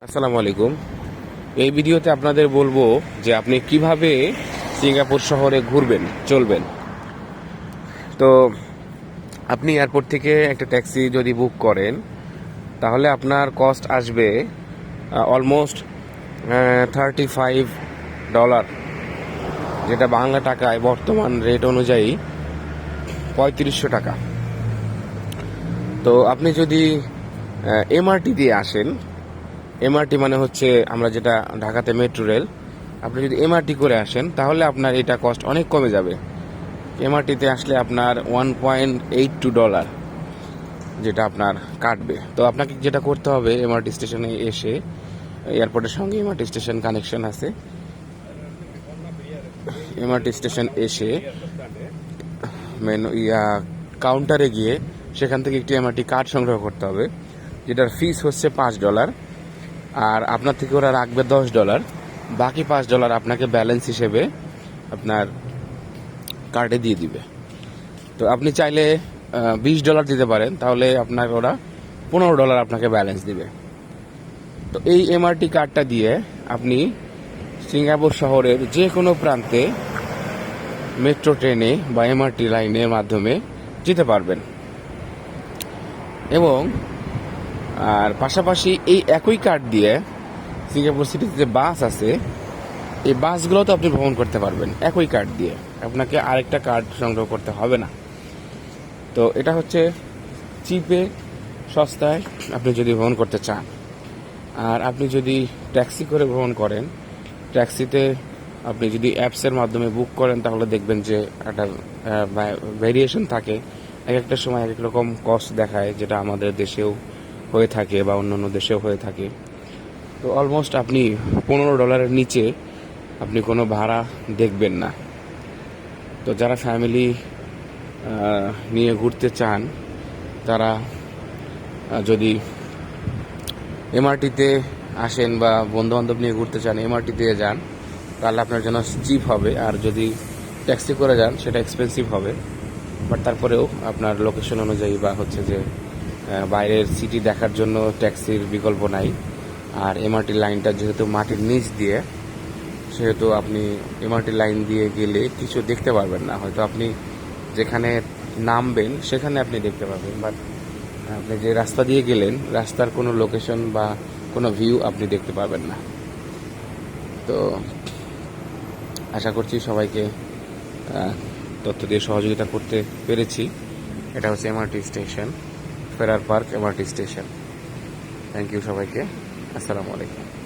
আসসালামু আলাইকুম। এই ভিডিওতে আপনাদের বলবো যে আপনি কিভাবে সিঙ্গাপুর শহরে ঘুরবেন চলবেন। তো আপনি এয়ারপোর্ট থেকে একটা ট্যাক্সি যদি বুক করেন তাহলে আপনার কস্ট আসবে অলমোস্ট $35, যেটা বাংলা টাকায় বর্তমান রেট অনুযায়ী 3500 টাকা। তো আপনি যদি এমআরটি দিয়ে আসেন, এমআরটি মানে হচ্ছে আমরা যেটা ঢাকাতে মেট্রো রেল, আপনি যদি এমআরটি করে আসেন তাহলে আপনার এটা কস্ট অনেক কমে যাবে। এমআরটিতে আসলে আপনার $1.82 যেটা আপনার কাটবে। তো আপনাকে যেটা করতে হবে, এমআরটি স্টেশনে এসে, এয়ারপোর্টের সঙ্গে এমআরটি স্টেশন কানেকশন আছে, এমআরটি স্টেশন এসে কাউন্টারে গিয়ে সেখান থেকে একটি এমআরটি কার্ড সংগ্রহ করতে হবে, যেটার ফিস হচ্ছে $5। আর আপনার থেকে ওরা রাখবে $10, বাকি $5 আপনাকে ব্যালেন্স হিসেবে আপনার কার্ডে দিয়ে দিবে। তো আপনি চাইলে $20 দিতে পারেন, তাহলে আপনার ওরা $15 আপনাকে ব্যালেন্স দিবে। তো এই এমআরটি কার্ডটা দিয়ে আপনি সিঙ্গাপুর শহরের যে কোনো প্রান্তে মেট্রো ট্রেনে বা এমআরটি লাইনের মাধ্যমে যেতে পারবেন। এবং আর পাশাপাশি এই একই কার্ড দিয়ে সিঙ্গাপুর সিটিতে যে বাস আছে, এই বাসগুলো তো আপনি ভ্রমণ করতে পারবেন একই কার্ড দিয়ে, আপনাকে আরেকটা কার্ড সংগ্রহ করতে হবে না। তো এটা হচ্ছে চিপে, সস্তায় আপনি যদি ভ্রমণ করতে চান। আর আপনি যদি ট্যাক্সি করে ভ্রমণ করেন, ট্যাক্সিতে আপনি যদি অ্যাপসের মাধ্যমে বুক করেন তাহলে দেখবেন যে একটা ভেরিয়েশন থাকে, এক একটা সময় এক এক রকম কস্ট দেখায়, যেটা আমাদের দেশেও হয়ে থাকে বা অন্যান্য দেশেও হয়ে থাকে। তো অলমোস্ট আপনি $15 নিচে আপনি কোনো ভাড়া দেখবেন না। তো যারা ফ্যামিলি নিয়ে ঘুরতে চান, তারা যদি এমআরটিতে আসেন বা বন্ধুবান্ধব নিয়ে ঘুরতে চান, এমআরটিতে যান, তাহলে আপনার জন্য চিপ হবে। আর যদি ট্যাক্সি করে যান সেটা এক্সপেন্সিভ হবে, বাট তারপরেও আপনার লোকেশন অনুযায়ী বা হচ্ছে যে বাইরের সিটি দেখার জন্য ট্যাক্সির বিকল্প নাই। আর এমআরটি লাইনটা যেহেতু মাটির নিচ দিয়ে, সেহেতু আপনি এমআরটি লাইন দিয়ে গেলে কিছু দেখতে পারবেন না। হয়তো আপনি যেখানে নামবেন সেখানে আপনি দেখতে পাবেন, বাট আপনি যে রাস্তা দিয়ে গেলেন, রাস্তার কোনো লোকেশন বা কোনো ভিউ আপনি দেখতে পাবেন না। তো আশা করছি সবাইকে তথ্য দিয়ে সহযোগিতা করতে পেরেছি। এটা হচ্ছে MRT station, Farrer park MRT station. Thank you সবাইকে। আসসালামু আলাইকুম।